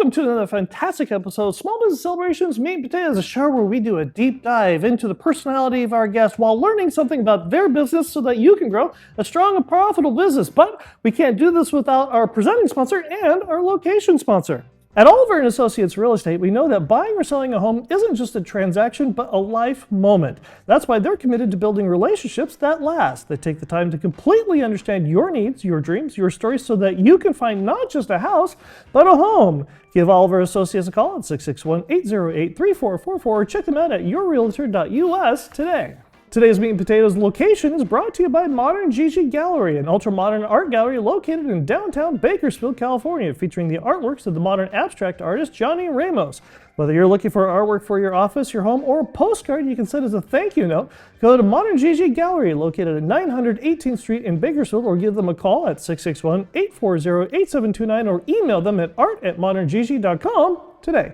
Welcome to another fantastic episode of Small Business Celebrations Meat and Potatoes, a show where we do a deep dive into the personality of our guests while learning something about their business so that you can grow a strong and profitable business. But we can't do this without our presenting sponsor and our location sponsor. At Oliver & Associates Real Estate, we know that buying or selling a home isn't just a transaction, but a life moment. That's why they're committed to building relationships that last. They take the time to completely understand your needs, your dreams, your stories, so that you can find not just a house, but a home. Give Oliver & Associates a call at 661-808-3444 or check them out at yourrealtor.us today. Today's Meat and Potatoes location is brought to you by Modern Gigi Gallery, an ultra-modern art gallery located in downtown Bakersfield, California, featuring the artworks of the modern abstract artist Johnny Ramos. Whether you're looking for artwork for your office, your home, or a postcard you can send as a thank you note, go to Modern Gigi Gallery, located at 900 18th Street in Bakersfield, or give them a call at 661-840-8729 or email them at art@moderngigi.com today.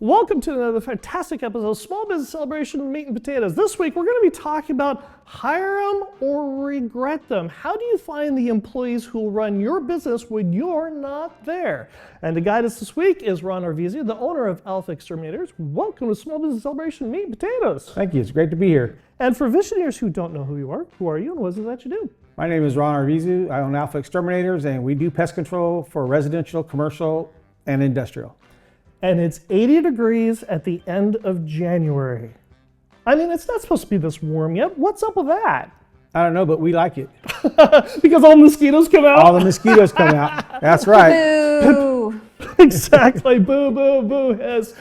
Welcome to another fantastic episode of Small Business Celebration Meat and Potatoes. This week, we're going to be talking about hire them or regret them. How do you find the employees who will run your business when you're not there? And to guide us this week is Ron Arvizu, the owner of Alpha Exterminators. Welcome to Small Business Celebration Meat and Potatoes. Thank you. It's great to be here. And for visionaries who don't know who you are you and what is it that you do? My name is Ron Arvizu. I own Alpha Exterminators, and we do pest control for residential, commercial, and industrial. And it's 80 degrees at the end of January. I mean, it's not supposed to be this warm yet. What's up with that? I don't know, but we like it. Because all the mosquitoes come out? All the mosquitoes come out. That's right. Boo! Exactly. Boo, boo, boo. Yes.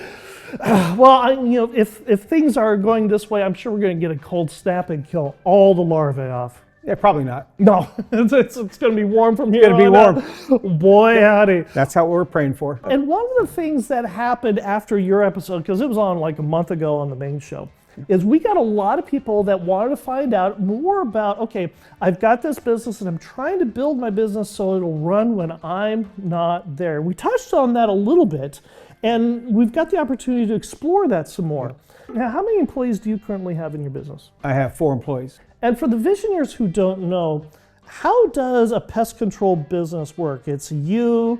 Well, if things are going this way, I'm sure we're going to get a cold snap and kill all the larvae off. Yeah, probably not. No, it's going to be warm from here It's going to be warm. Boy, howdy. That's how we're praying for. And one of the things that happened after your episode, because it was on like a month ago on the main show, is we got a lot of people that wanted to find out more about, okay, I've got this business and I'm trying to build my business so it'll run when I'm not there. We touched on that a little bit, and we've got the opportunity to explore that some more. Now, how many employees do you currently have in your business? I have 4 employees. And for the visionaries who don't know, how does a pest control business work? It's you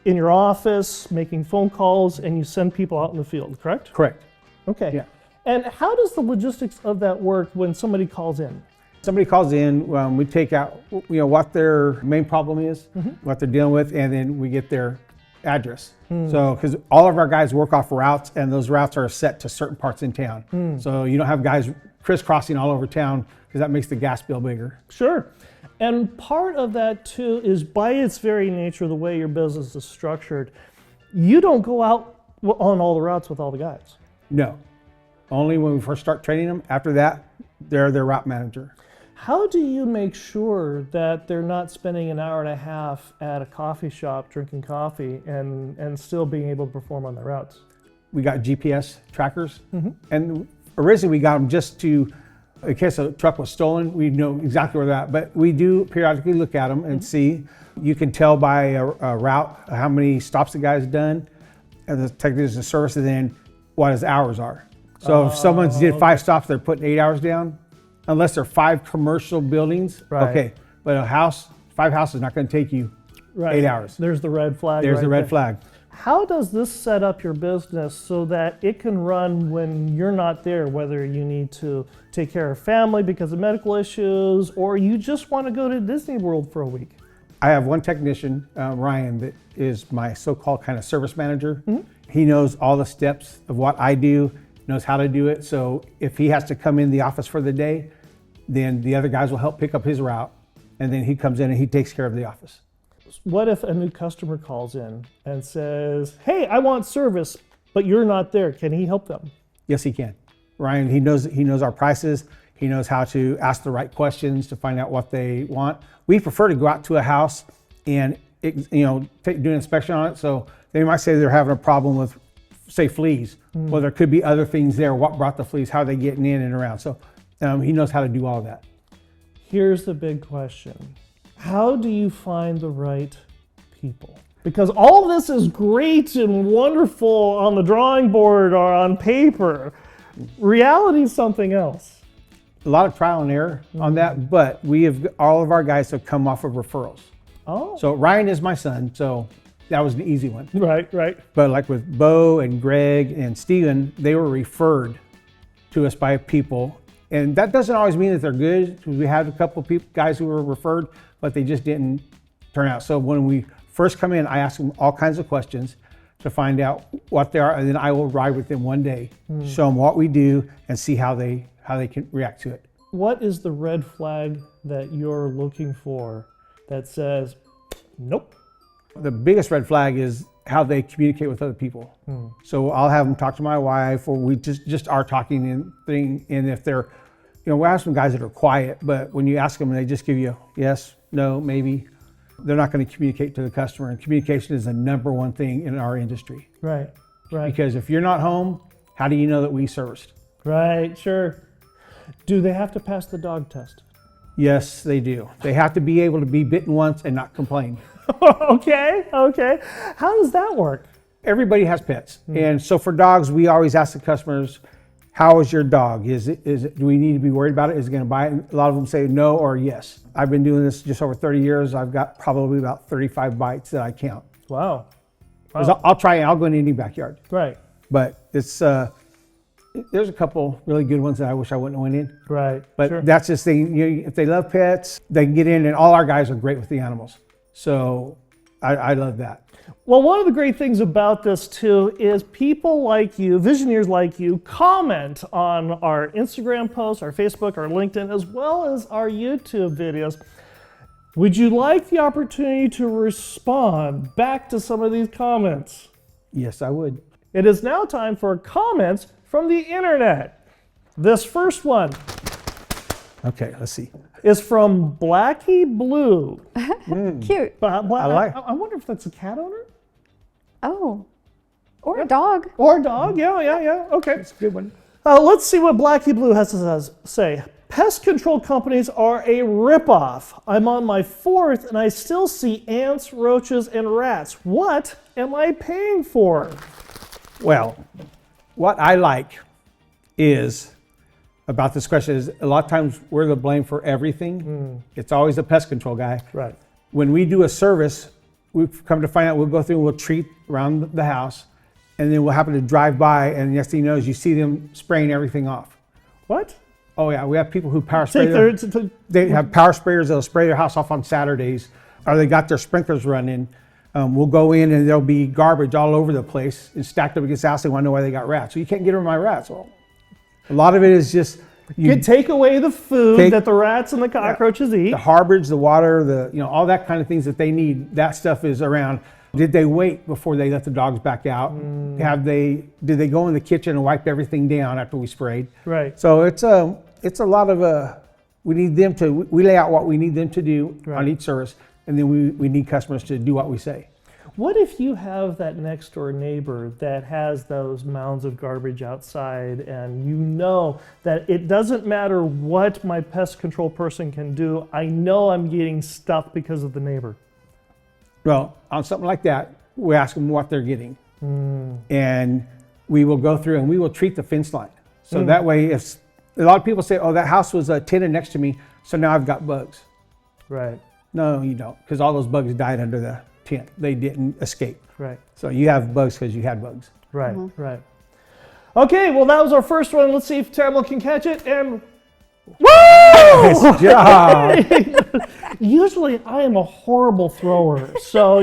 in your office making phone calls and you send people out in the field, correct? Correct. Okay. Yeah. And how does the logistics of that work when somebody calls in? Somebody calls in, we take out what their main problem is, what they're dealing with, and then we get their address. So, because all of our guys work off routes, and those routes are set to certain parts in town. So you don't have guys crisscrossing all over town, because that makes the gas bill bigger. Sure. And part of that too is by its very nature, the way your business is structured, you don't go out on all the routes with all the guys. No, only when we first start training them. After that, they're their route manager. How do you make sure that they're not spending an hour and a half at a coffee shop drinking coffee and still being able to perform on their routes? We got GPS trackers, and originally we got them just to, in case a truck was stolen, we know exactly where they're at. But we do periodically look at them and see. You can tell by a route how many stops the guy's done, and the technician service, and then what his hours are. So if someone's did 5 stops, they're putting 8 hours down, unless they're 5 commercial buildings. Right. Okay, but a house, 5 houses, not going to take you 8 hours. There's the red flag. There's right the red there. flag. How does this set up your business so that it can run when you're not there, whether you need to take care of family because of medical issues or you just want to go to Disney World for a week? I have one technician, Ryan, that is my so-called kind of service manager. He knows all the steps of what I do, knows how to do it. So if he has to come in the office for the day, then the other guys will help pick up his route, and then he comes in and he takes care of the office. What if a new customer calls in and says, hey, I want service, but you're not there? Can he help them? Yes, he can. Ryan, he knows our prices. He knows how to ask the right questions to find out what they want. We prefer to go out to a house and do an inspection on it. So they might say they're having a problem with, say, fleas. Well, there could be other things there. What brought the fleas? How are they getting in and around? So he knows how to do all that. Here's the big question. How do you find the right people? Because all this is great and wonderful on the drawing board or on paper. Reality is something else. A lot of trial and error on that, but all of our guys have come off of referrals. Oh. So Ryan is my son, so that was an easy one. Right, right. But like with Bo and Greg and Steven, they were referred to us by people. And that doesn't always mean that they're good, because we had a couple of people, guys who were referred, but they just didn't turn out. So when we first come in, I ask them all kinds of questions to find out what they are, and then I will ride with them one day, show them what we do, and see how they can react to it. What is the red flag that you're looking for that says, nope? The biggest red flag is how they communicate with other people. So I'll have them talk to my wife, or we just are talking and thing. And if they're, we have some guys that are quiet, but when you ask them, they just give you yes, no, maybe. They're not going to communicate to the customer, and communication is the number one thing in our industry. Right, right. Because if you're not home, how do you know that we serviced? Right, sure. Do they have to pass the dog test? Yes, they do. They have to be able to be bitten once and not complain. Okay. How does that work? Everybody has pets. And so for dogs, we always ask the customers, how is your dog? Do we need to be worried about it? Is it going to bite? And a lot of them say no or yes. I've been doing this just over 30 years. I've got probably about 35 bites that I count. Wow. 'Cause I'll go in any backyard. Right. But it's, there's a couple really good ones that I wish I wouldn't have went in. Right. But sure. that's just the thing. If they love pets, they can get in, and all our guys are great with the animals. So I love that. Well, one of the great things about this too is people like you, visionaries like you, comment on our Instagram posts, our Facebook, our LinkedIn, as well as our YouTube videos. Would you like the opportunity to respond back to some of these comments? Yes, I would. It is now time for comments from the internet. This first one Okay, let's see. is from Blackie Blue. Cute. I like- wonder if that's a cat owner? Oh. Or a dog. Or a dog, yeah. Okay. That's a good one. Let's see what Blackie Blue has to say. Pest control companies are a ripoff. I'm on my 4th and I still see ants, roaches, and rats. What am I paying for? Well, what I like is about this question is a lot of times we're the blame for everything. It's always the pest control guy. Right. When we do a service, we've come to find out we'll go through and we'll treat around the house, and then we'll happen to drive by, and the next thing you know is you see them spraying everything off. What? Oh yeah, we have people who power spray. Take They have power sprayers that'll spray their house off on Saturdays, or they got their sprinklers running. We'll go in and there'll be garbage all over the place and stacked up against the house. They want to know why they got rats. So you can't get rid of my rats. Well, a lot of it is just you take away the food Take- that the rats and the cockroaches eat. the harborage, the water, all that kind of things that they need. That stuff is around. Did they wait before they let the dogs back out? Did they go in the kitchen and wipe everything down after we sprayed? Right. So it's a lot of we need them to, we lay out what we need them to do on Right. each service, and then we need customers to do what we say. What if you have that next door neighbor that has those mounds of garbage outside, and you know that it doesn't matter what my pest control person can do, I know I'm getting stuff because of the neighbor? Well, on something like that, we ask them what they're getting. And we will go through and we will treat the fence line. So that way, if a lot of people say, oh, that house was tented next to me, so now I've got bugs. Right. No, you don't, because all those bugs died under the tent. They didn't escape. Right. So you have bugs because you had bugs. Right. Right. Okay, well, that was our first one. Let's see if Tamala can catch it. And woo! Nice job. Usually, I am a horrible thrower, so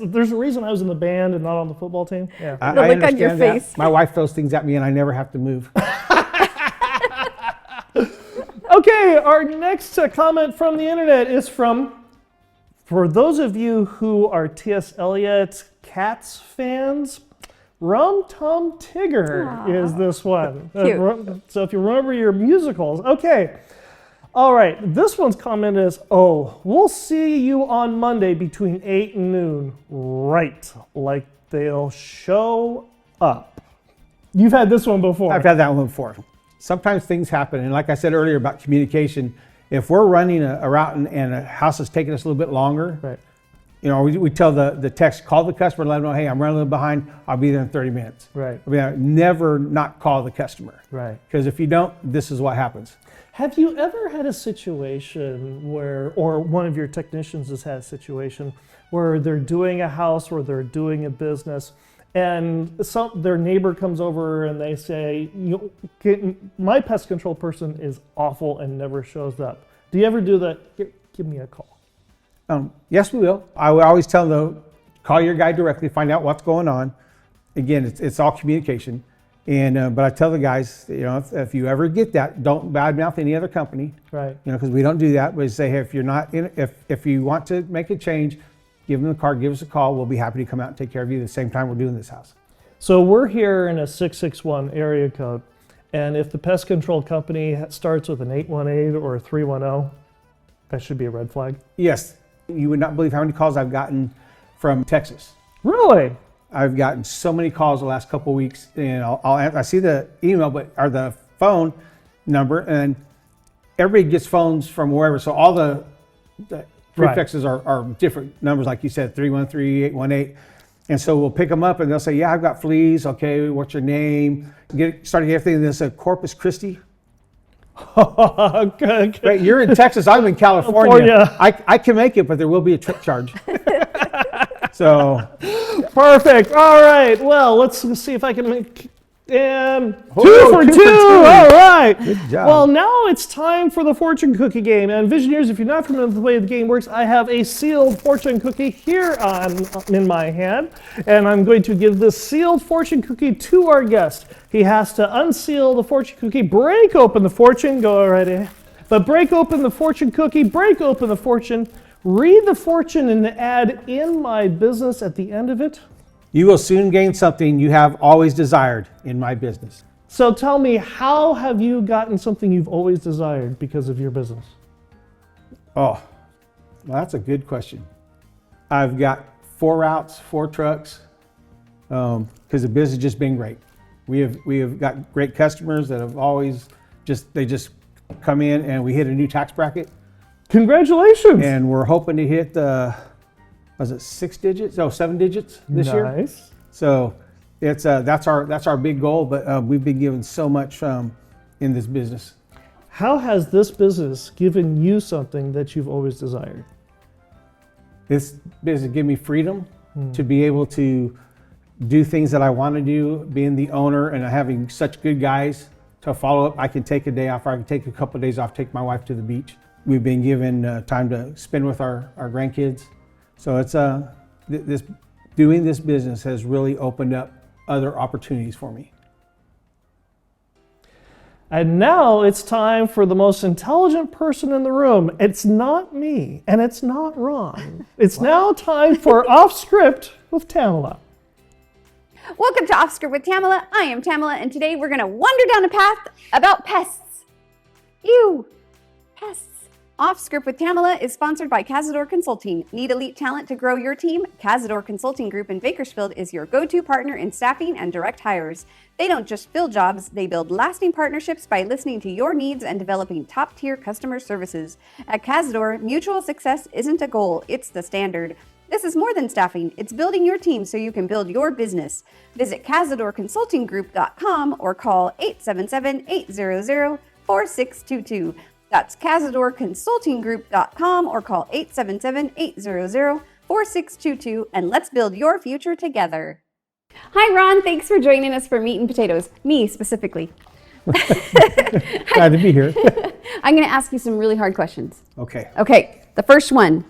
there's a reason I was in the band and not on the football team. Yeah. I The look on your understand that. face. My wife throws things at me and I never have to move. Okay, our next comment from the internet is for those of you who are T.S. Eliot Cats fans, Rum Tum Tigger is this one. Cute. So if you remember your musicals, okay. All right, this one's comment is, oh, we'll see you on Monday between 8 and noon. Right, like they'll show up. You've had this one before. I've had that one before. Sometimes things happen, and like I said earlier about communication, if we're running a route and a house is taking us a little bit longer, Right. we tell the text, call the customer, let them know, hey, I'm running a little behind. I'll be there in 30 minutes. Right. Never not call the customer. Right. Because if you don't, this is what happens. Have you ever had a situation where, or one of your technicians has had a situation where they're doing a house or they're doing a business, and their neighbor comes over and they say, my pest control person is awful and never shows up. Do you ever do that? Give me a call. Yes, we will. I will always tell them, call your guy directly, find out what's going on. Again, it's all communication. And but I tell the guys, if you ever get that, don't badmouth any other company. Right. Because we don't do that. We say, hey, if you're not in, if you want to make a change, give them the card, give us a call. We'll be happy to come out and take care of you the same time we're doing this house. So we're here in a 661 area code, and if the pest control company starts with an 818 or a 310, that should be a red flag. Yes. You would not believe how many calls I've gotten from Texas. Really? I've gotten so many calls the last couple of weeks, and I see the email, or the phone number, and everybody gets phones from wherever. So all the prefixes are different numbers, like you said, 313, 818. And so we'll pick them up, and they'll say, yeah, I've got fleas. Okay, what's your name? Starting everything. This Corpus Christi. Okay. Right, you're in Texas. I'm in California. I can make it, but there will be a trip charge. So perfect. All right. Well, let's see if I can make. And two for two. All right. Good job. Well, now it's time for the fortune cookie game. And Visioneers, if you're not familiar with the way the game works, I have a sealed fortune cookie here in my hand. And I'm going to give this sealed fortune cookie to our guest. He has to unseal the fortune cookie, break open the fortune, go right ahead. But break open the fortune cookie, break open the fortune, read the fortune, and add in my business at the end of it. You will soon gain something you have always desired in my business. So tell me, how have you gotten something you've always desired because of your business? Oh, well, that's a good question. I've got 4 routes, 4 trucks, because the business has just been great. We have got great customers that have always just come in, and we hit a new tax bracket. Congratulations! And we're hoping to hit was it 6 digits? Oh, 7 digits this year. Nice. So it's that's our big goal. But we've been given so much in this business. How has this business given you something that you've always desired? This business gave me freedom to be able to do things that I want to do. Being the owner and having such good guys to follow up, I can take a day off, or I can take a couple of days off, take my wife to the beach. We've been given time to spend with our grandkids. So it's doing this business has really opened up other opportunities for me. And now it's time for the most intelligent person in the room. It's not me, and it's not Ron. It's now time for Off Script with Tamala. Welcome to Off Script with Tamala. I am Tamala, and today we're going to wander down a path about pests. Ew, pests. Off Script with Tamala is sponsored by Cazador Consulting. Need elite talent to grow your team? Cazador Consulting Group in Bakersfield is your go-to partner in staffing and direct hires. They don't just fill jobs, they build lasting partnerships by listening to your needs and developing top-tier customer services. At Cazador, mutual success isn't a goal, it's the standard. This is more than staffing, it's building your team so you can build your business. Visit CazadorConsultingGroup.com or call 877-800-4622. That's CazadorConsultingGroup.com or call 877-800-4622, and let's build your future together. Hi, Ron. Thanks for joining us for Meat and Potatoes. Me, specifically. Glad to be here. I'm going to ask you some really hard questions. Okay. Okay, the first one.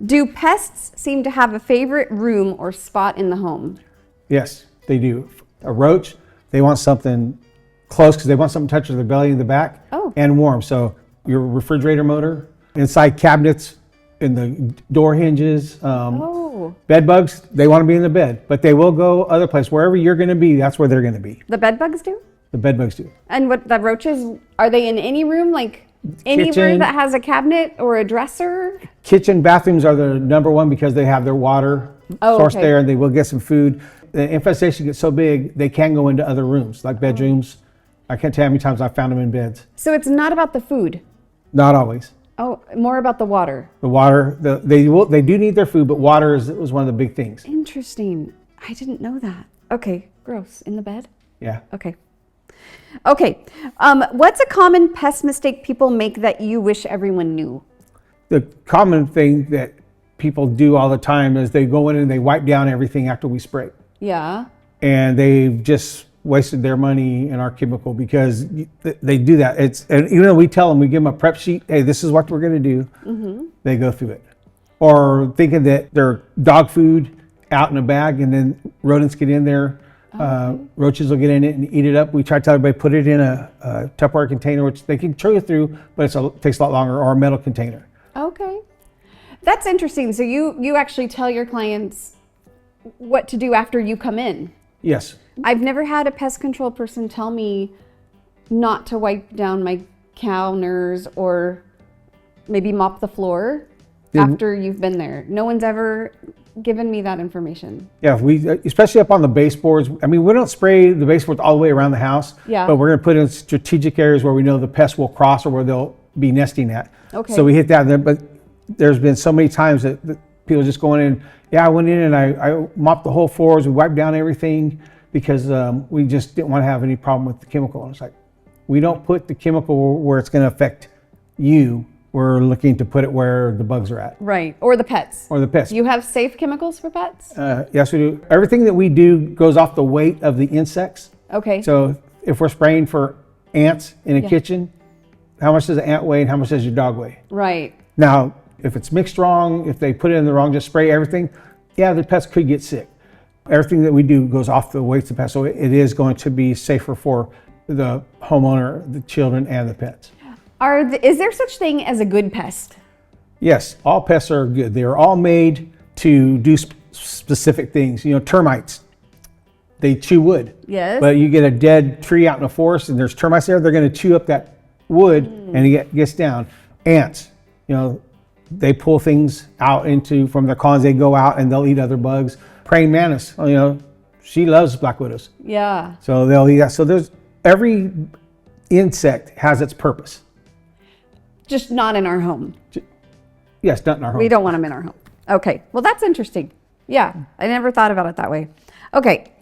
Do pests seem to have a favorite room or spot in the home? Yes, they do. A roach, they want something close because they want something to touch their belly in the back and warm. So your refrigerator motor, inside cabinets, in the door hinges, bed bugs, they want to be in the bed, but they will go other places. Wherever you're going to be, that's where they're going to be. The bed bugs do? The bed bugs do. And what the roaches, are they in any room, like anywhere Kitchen. that has a cabinet or a dresser? Kitchen, bathrooms are the number one because they have their water source there, and they will get some food. The infestation gets so big, they can go into other rooms, like bedrooms. I can't tell you how many times I've found them in beds. So it's not about the food? Not always. Oh, more about the water. The water, they do need their food, but water was one of the big things. Interesting. I didn't know that. Okay, gross. In the bed? Yeah. Okay. Okay. What's a common pest mistake people make that you wish everyone knew? The common thing that people do all the time is they go in and they wipe down everything after we spray. Yeah. And they've just wasted their money in our chemical because they do that. And even though we tell them, we give them a prep sheet, hey, this is what we're going to do, they go through it. Or thinking that their dog food out in a bag and then rodents get in there, roaches will get in it and eat it up. We try to tell everybody, put it in a Tupperware container, which they can chew through, but it takes a lot longer, or a metal container. Okay. That's interesting. So you actually tell your clients what to do after you come in? Yes. I've never had a pest control person tell me not to wipe down my counters or maybe mop the floor after you've been there. No one's ever given me that information. Yeah, especially up on the baseboards. I mean, we don't spray the baseboards all the way around the house, but we're going to put in strategic areas where we know the pests will cross or where they'll be nesting at. Okay. So we hit that there, but there's been so many times that people just going in, I went in and I mopped the whole floors, we wiped down everything because we just didn't want to have any problem with the chemical. And it's like, we don't put the chemical where it's going to affect you. We're looking to put it where the bugs are at. Right, or the pets. Or the pets. You have safe chemicals for pets? Yes, we do. Everything that we do goes off the weight of the insects. Okay. So if we're spraying for ants in a kitchen, how much does an ant weigh and how much does your dog weigh? Right. Now, if it's mixed wrong, if they put it in the wrong, just spray everything, the pets could get sick. Everything that we do goes off the weights of pets, so it is going to be safer for the homeowner, the children, and the pets. Is there such thing as a good pest? Yes, all pests are good. They are all made to do specific things. You know, termites, they chew wood. Yes. But you get a dead tree out in the forest and there's termites there, they're going to chew up that wood and it gets down. Ants, they pull things out from their colonies. They go out and they'll eat other bugs. Praying mantis, she loves black widows. Yeah. So they'll eat that. So every insect has its purpose. Just not in our home. Yes, not in our home. We don't want them in our home. Okay. Well, that's interesting. Yeah. I never thought about it that way. Okay.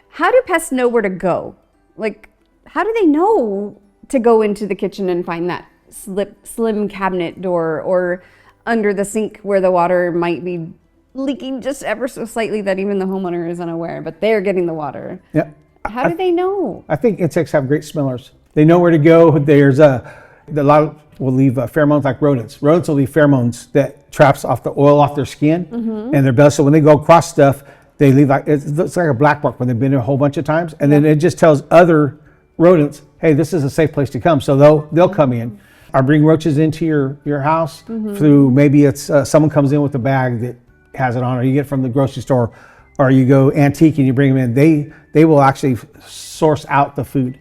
How do pests know where to go? Like, how do they know to go into the kitchen and find that slim cabinet door or under the sink where the water might be leaking just ever so slightly that even the homeowner is unaware, but they're getting the water? Yeah. How do they know? I think insects have great smellers. They know where to go. There's a lot will leave pheromones like rodents. Rodents will leave pheromones that traps off the oil off their skin and their belly. So when they go across stuff, they leave it's like a black mark when they've been there a whole bunch of times. And then it just tells other rodents, hey, this is a safe place to come. So they'll come in. Or bring roaches into your house through, maybe it's someone comes in with a bag that has it on, or you get it from the grocery store, or you go antique and you bring them in. They will actually source out the food.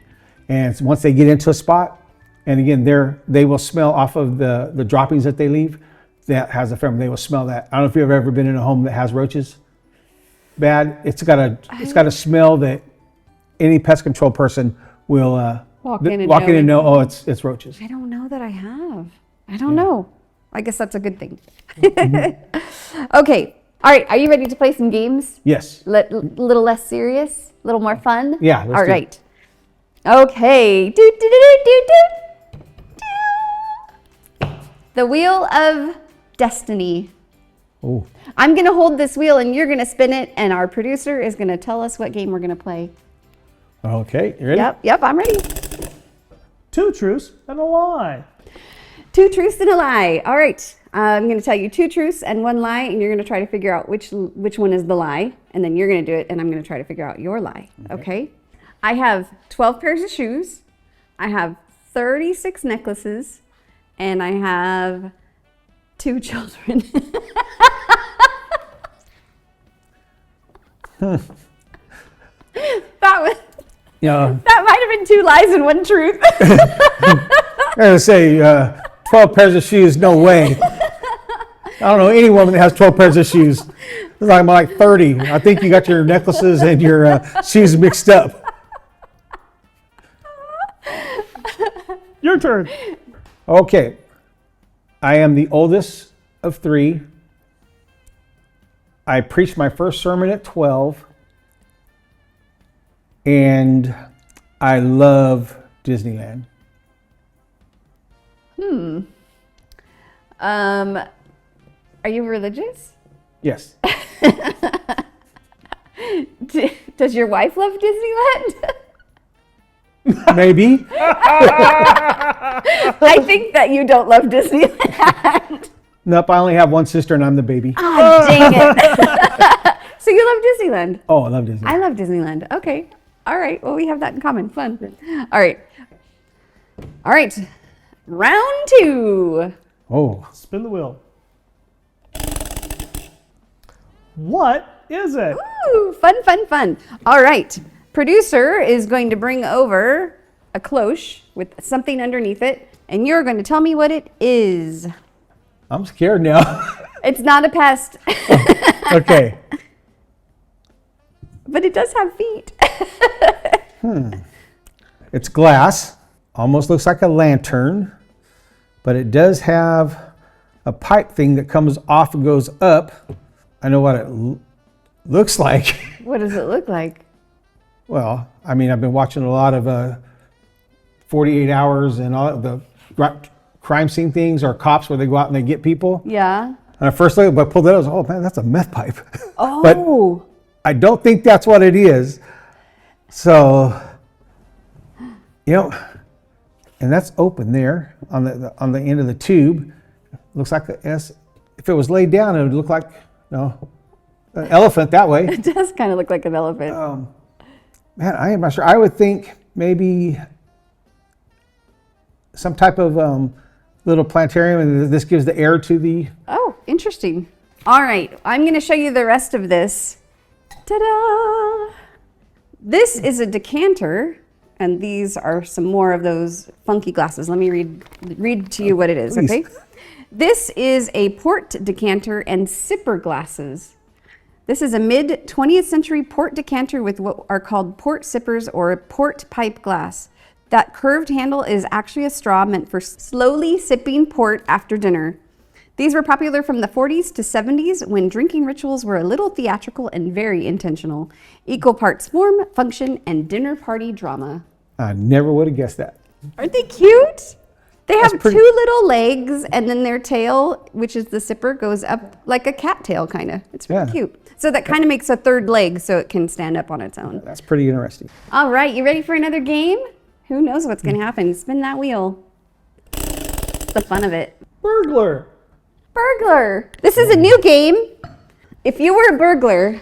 And once they get into a spot, and again, they will smell off of the droppings that they leave that has a pheromone. They will smell that. I don't know if you've ever been in a home that has roaches. Bad. It's got a smell that any pest control person will walk in and know, oh, it's roaches. I don't know that I have. I don't know. I guess that's a good thing. Okay. All right. Are you ready to play some games? Yes. Little less serious, a little more fun? Yeah. All right. Okay. The Wheel of Destiny. Oh. I'm going to hold this wheel and you're going to spin it, and our producer is going to tell us what game we're going to play. Okay. You ready? Yep, I'm ready. 2 truths and a lie. 2 truths and a lie. All right. I'm going to tell you 2 truths and 1 lie, and you're going to try to figure out which one is the lie, and then you're going to do it, and I'm going to try to figure out your lie. Okay? I have 12 pairs of shoes. I have 36 necklaces, and I have 2 children. That might have been 2 lies and 1 truth. I gotta say, 12 pairs of shoes, no way. I don't know any woman that has 12 pairs of shoes. It's like 30. I think you got your necklaces and your shoes mixed up. Your turn. Okay. I am the oldest of 3. I preached my first sermon at 12. And I love Disneyland. Are you religious? Yes. Does your wife love Disneyland? Maybe. I think that you don't love Disneyland. Nope, I only have one sister and I'm the baby. Ah, dang it. So you love Disneyland? Oh, I love Disney. I love Disneyland. Okay. All right. Well, we have that in common. Fun. All right. All right. Round 2. Oh, Spin the wheel. What is it? Ooh, fun, fun, fun. All right. Producer is going to bring over a cloche with something underneath it, and you're going to tell me what it is. I'm scared now. It's not a pest, Okay. but it does have feet. It's glass. Almost looks like a lantern, but it does have a pipe thing that comes off and goes up. I know what it looks like. What does it look like? Well, I mean, I've been watching a lot of 48 Hours and all of the crime scene things, or cops where they go out and they get people. Yeah. And I first looked, but I pulled it out, I was, oh man, that's a meth pipe. Oh. But I don't think that's what it is. So, and that's open there on the end of the tube. Looks like a S. If it was laid down, it would look like an elephant that way. It does kind of look like an elephant. Man, I am not sure. I would think maybe some type of little planetarium, and this gives the air to the. Oh, interesting. All right, I'm going to show you the rest of this. Ta-da! This is a decanter, and these are some more of those funky glasses. Let me read to you what it is, Please. okay? This is a port decanter and sipper glasses. This is a mid-20th century port decanter with what are called port sippers or port pipe glass. That curved handle is actually a straw meant for slowly sipping port after dinner. These were popular from the 40s to 70s when drinking rituals were a little theatrical and very intentional. Equal parts form, function, and dinner party drama. I never would have guessed that. Aren't they cute? They have pretty- 2 little legs, and then their tail, which is the sipper, goes up like a cattail kind of. It's pretty Yeah. cute. So that kind of makes a third leg so it can stand up on its own. That's pretty interesting. All right, you ready for another game? Who knows what's going to happen? Spin that wheel. The fun of it. Burglar. Burglar. This is a new game. If you were a burglar,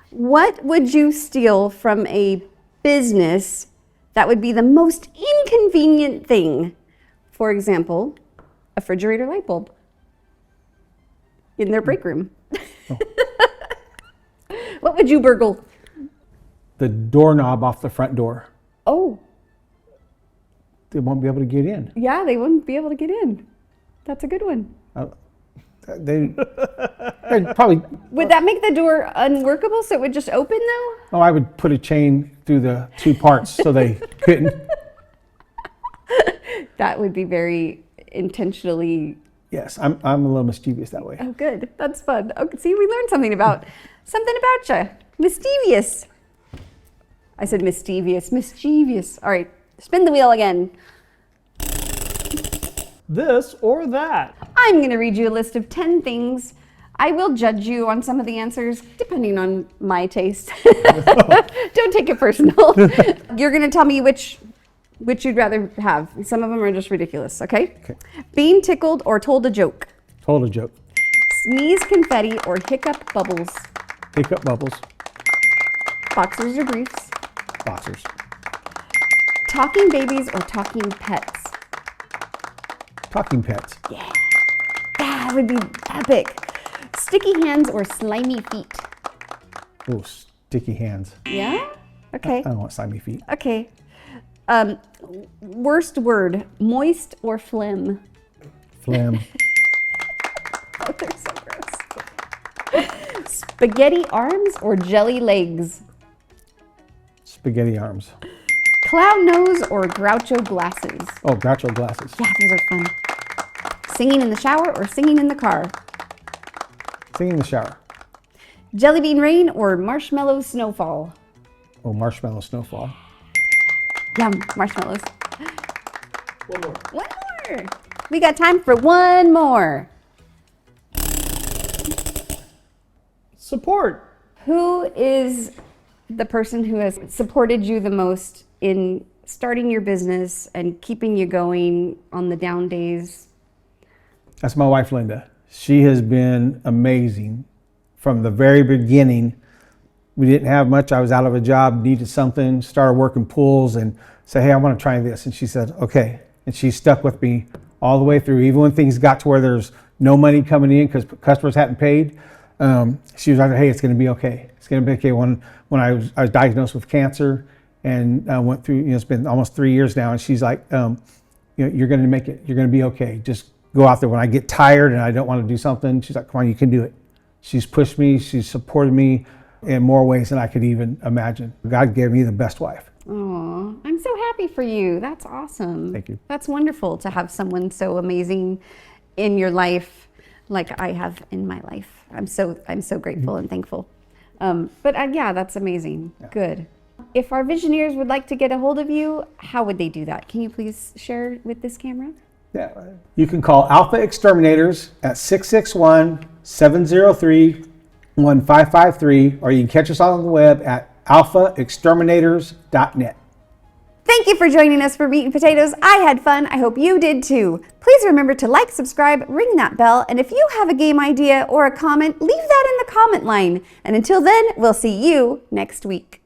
what would you steal from a business that would be the most inconvenient thing? For example, a refrigerator light bulb in their break room. What would you burgle? The doorknob off the front door. Oh, They won't be able to get in. yeah, they wouldn't be able to get in. That's a good one. They'd probably. Would that make the door unworkable so it would just open though? Oh, I would put a chain through the 2 parts so they couldn't. That would be very intentionally. Yes, I'm a little mischievous that way. Oh, good. That's fun. Okay, see, we learned something about you. Mischievous. I said mischievous. Mischievous. All right, spin the wheel again. This or that. I'm going to read you a list of 10 things. I will judge you on some of the answers, depending on my taste. Don't take it personal. You're going to tell me which you'd rather have. Some of them are just ridiculous, okay? Okay. Being tickled or told a joke. Told a joke. Sneeze confetti or hiccup bubbles. Hiccup bubbles. Boxers or briefs. Boxers. Talking babies or talking pets. Talking pets. Yeah. That would be epic. Sticky hands or slimy feet. Oh, sticky hands. Yeah? Okay. I don't want slimy feet. Okay. Worst word, moist or phlegm? Phlegm. Oh, they're so gross. Spaghetti arms or jelly legs? Spaghetti arms. Clown nose or Groucho glasses? Oh, Groucho glasses. Yeah, those are fun. Singing in the shower or singing in the car? Singing in the shower. Jelly bean rain or marshmallow snowfall? Oh, marshmallow snowfall. Yum, marshmallows. One more. We got time for one more. Support. Who is the person who has supported you the most in starting your business and keeping you going on the down days? That's my wife, Linda. She has been amazing from the very beginning. We didn't have much. I was out of a job, needed something, started working pools and said, hey, I want to try this. And she said, okay. And she stuck with me all the way through, even when things got to where there's no money coming in because customers hadn't paid. She was like, hey, it's going to be okay. It's going to be okay. When I was diagnosed with cancer and went through, it's been almost 3 years now. And she's like, you're going to make it. You're going to be okay. Just go out there. When I get tired and I don't want to do something, she's like, come on, you can do it. She's pushed me. She's supported me in more ways than I could even imagine. God gave me the best wife. Oh, I'm so happy for you. That's awesome. Thank you. That's wonderful to have someone so amazing in your life like I have in my life. I'm so grateful and thankful. Yeah, that's amazing. Yeah. Good. If our visionaries would like to get a hold of you, how would they do that? Can you please share with this camera? Yeah. You can call Alpha Exterminators at 661-703-1553, or you can catch us on the web at alphaexterminators.net. Thank you for joining us for Meat and Potatoes. I had fun. I hope you did too. Please remember to like, subscribe, ring that bell, and if you have a game idea or a comment, leave that in the comment line. And until then, we'll see you next week.